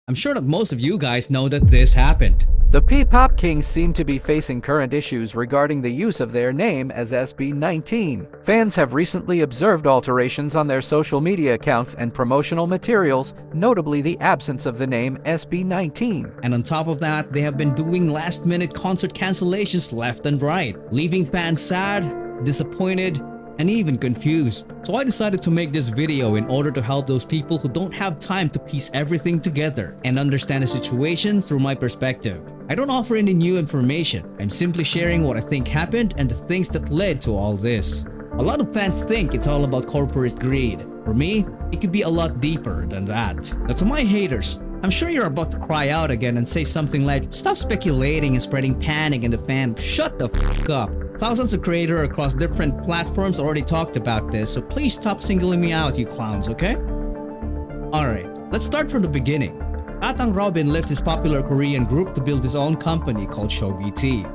I'm sure that most of you guys know that this happened. The P-pop kings seem to be facing current issues regarding the use of their name as SB19. Fans have recently observed alterations on their social media accounts and promotional materials, notably the absence of the name SB19. And on top of that, they have been doing last-minute concert cancellations left and right, leaving fans sad, disappointed, and even confused. So I decided to make this video in order to help those people who don't have time to piece everything together and understand the situation through my perspective. I don't offer any new information. I'm simply sharing what I think happened and the things that led to all this. A lot of fans think it's all about corporate greed. For me, it could be a lot deeper than that. Now to my haters, I'm sure you're about to cry out again and say something like, "Stop speculating and spreading panic in the fan. Shut the f*** up." Thousands of creators across different platforms already talked about this, so please stop singling me out, you clowns, okay? Alright, let's start from the beginning. Tatang Robin left his popular Korean group to build his own company called ShowBT.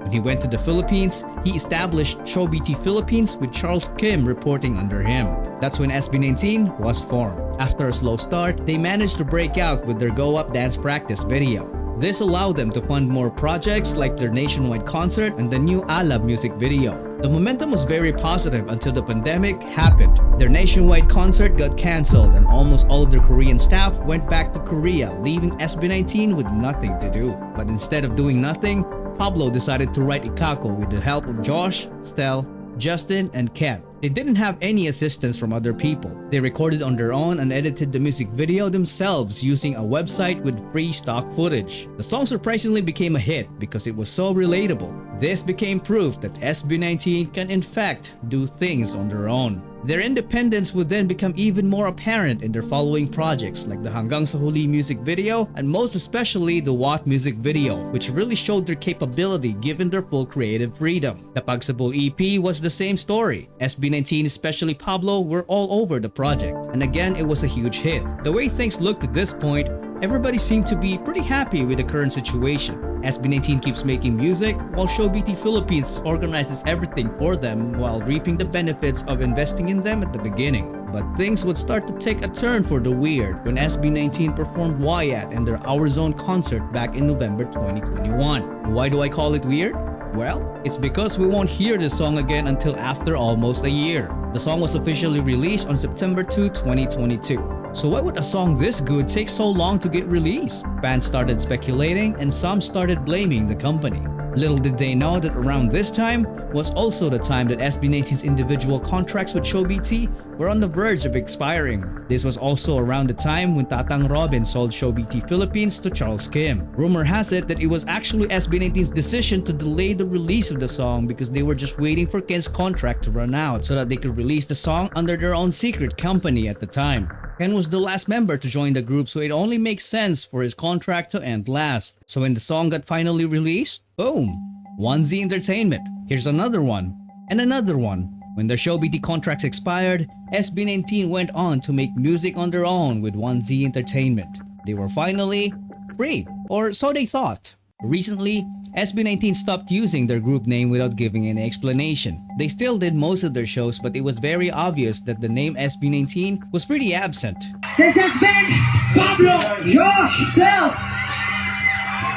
When he went to the Philippines, he established ShowBT Philippines with Charles Kim reporting under him. That's when SB19 was formed. After a slow start, they managed to break out with their Go Up dance practice video. This allowed them to fund more projects like their nationwide concert and the new Alab music video. The momentum was very positive until the pandemic happened. Their nationwide concert got cancelled and almost all of their Korean staff went back to Korea, leaving SB19 with nothing to do. But instead of doing nothing, Pablo decided to write Ikako with the help of Josh, Stel, Justin, and Ken. They didn't have any assistance from other people. They recorded on their own and edited the music video themselves using a website with free stock footage. The song surprisingly became a hit because it was so relatable. This became proof that SB19 can in fact do things on their own. Their independence would then become even more apparent in their following projects like the Hanggang Sa Huli music video and most especially the What music video, which really showed their capability given their full creative freedom. The Pagsabol EP was the same story. SB19, especially Pablo, were all over the project, and again it was a huge hit. The way things looked at this point, everybody seemed to be pretty happy with the current situation. SB19 keeps making music while ShowBT Philippines organizes everything for them while reaping the benefits of investing in them at the beginning. But things would start to take a turn for the weird when SB19 performed Wyatt in their Our Zone concert back in November 2021. Why do I call it weird? Well, it's because we won't hear this song again until after almost a year. The song was officially released on September 2, 2022. So why would a song this good take so long to get released? Fans started speculating and some started blaming the company. Little did they know that around this time was also the time that SB19's individual contracts with ShowBT were on the verge of expiring. This was also around the time when Tatang Robin sold ShowBT Philippines to Charles Kim. Rumor has it that it was actually SB19's decision to delay the release of the song because they were just waiting for Ken's contract to run out so that they could release the song under their own secret company at the time. Ken was the last member to join the group, so it only makes sense for his contract to end last. So when the song got finally released, boom! 1Z Entertainment. Here's another one. And another one. When their ShowBT contracts expired, SB19 went on to make music on their own with 1Z Entertainment. They were finally free, or so they thought. Recently, SB19 stopped using their group name without giving any explanation. They still did most of their shows, but it was very obvious that the name SB19 was pretty absent. This has been Pablo, Josh, Sel,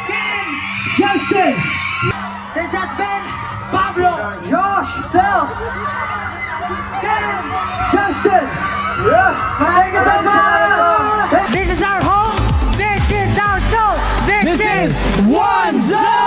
Ken, Justin. This has been Pablo, Josh, Sel, Ken, Justin. Thank you so much. This is our home. This is our show. This is One Zone!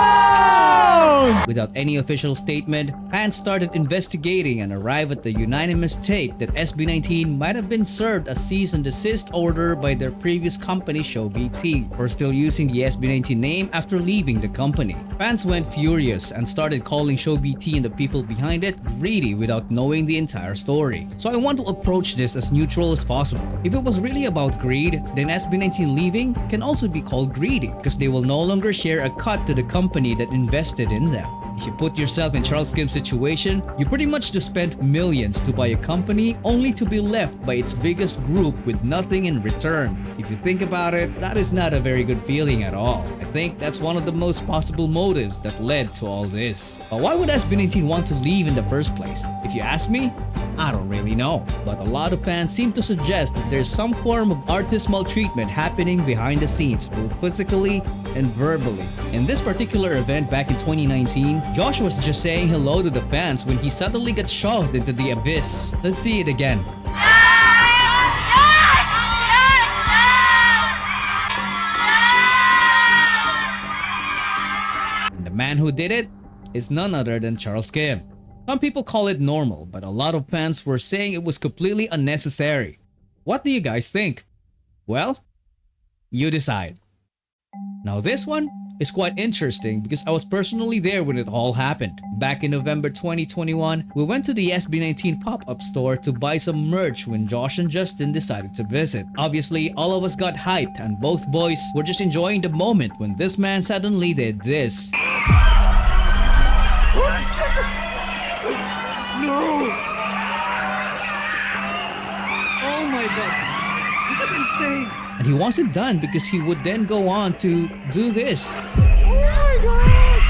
Without any official statement, fans started investigating and arrived at the unanimous take that SB19 might have been served a cease and desist order by their previous company ShowBT for still using the SB19 name after leaving the company. Fans went furious and started calling ShowBT and the people behind it greedy without knowing the entire story. So I want to approach this as neutral as possible. If it was really about greed, then SB19 leaving can also be called greedy because they will no longer share a cut to the company that invested in them. If you put yourself in Charles Kim's situation, you pretty much just spent millions to buy a company only to be left by its biggest group with nothing in return. If you think about it, that is not a very good feeling at all. I think that's one of the most possible motives that led to all this. But why would SB19 want to leave in the first place? If you ask me, I don't really know. But a lot of fans seem to suggest that there's some form of artist maltreatment happening behind the scenes, both physically and verbally. In this particular event back in 2019, Josh was just saying hello to the fans when he suddenly got shoved into the abyss. Let's see it again. And the man who did it is none other than Charles Kim. Some people call it normal, but a lot of fans were saying it was completely unnecessary. What do you guys think? Well, you decide. Now this one is quite interesting because I was personally there when it all happened. Back in November 2021, we went to the SB19 pop-up store to buy some merch when Josh and Justin decided to visit. Obviously, all of us got hyped and both boys were just enjoying the moment when this man suddenly did this. No! Oh my god! This is insane! And he wasn't done because he would then go on to do this. Oh my god!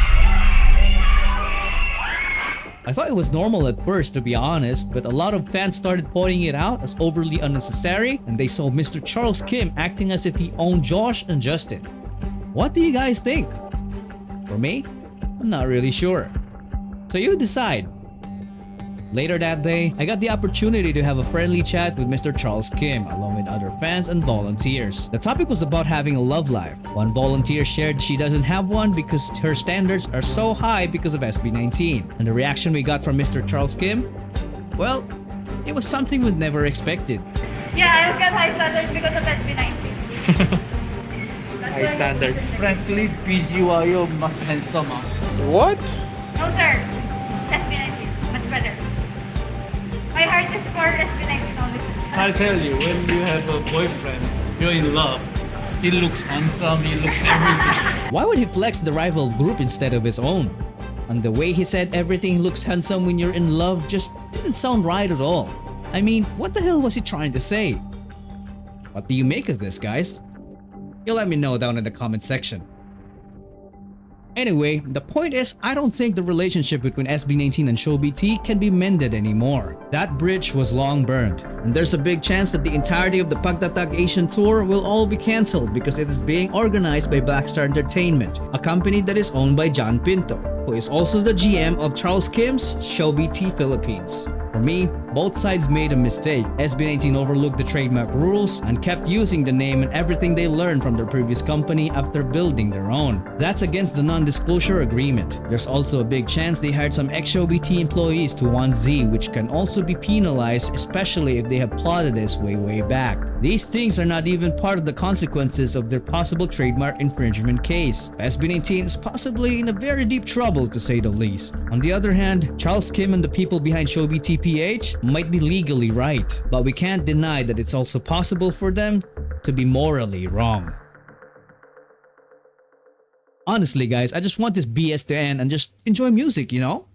I thought it was normal at first, to be honest, but a lot of fans started pointing it out as overly unnecessary, and they saw Mr. Charles Kim acting as if he owned Josh and Justin. What do you guys think? For me, I'm not really sure. So you decide. Later that day, I got the opportunity to have a friendly chat with Mr. Charles Kim along with other fans and volunteers. The topic was about having a love life. One volunteer shared she doesn't have one because her standards are so high because of SB19. And the reaction we got from Mr. Charles Kim? Well, it was something we'd never expected. Yeah, I've got high standards because of SB19. High standards. Frankly, PGYO mas handsome ah. What? No sir, SB19, much better. My heart is for SB19 only. I'll tell you, when you have a boyfriend, you're in love. He looks handsome, he looks everything. Why would he flex the rival group instead of his own? And the way he said everything looks handsome when you're in love just didn't sound right at all. I mean, what the hell was he trying to say? What do you make of this, guys? You'll let me know down in the comment section. Anyway, the point is, I don't think the relationship between SB19 and ShowBT can be mended anymore. That bridge was long burned, and there's a big chance that the entirety of the Pagtatag Asian tour will all be cancelled because it is being organized by Blackstar Entertainment, a company that is owned by John Pinto, who is also the GM of Charles Kim's ShowBT Philippines. For me, both sides made a mistake. SB19 overlooked the trademark rules and kept using the name and everything they learned from their previous company after building their own. That's against the non-disclosure agreement. There's also a big chance they hired some ex-ShowBT employees to 1Z, which can also be penalized, especially if they have plotted this way back. These things are not even part of the consequences of their possible trademark infringement case. SB19 is possibly in a very deep trouble, to say the least. On the other hand, Charles Kim and the people behind ShowBT PH might be legally right, but we can't deny that it's also possible for them to be morally wrong. Honestly guys, I just want this BS to end and just enjoy music, you know?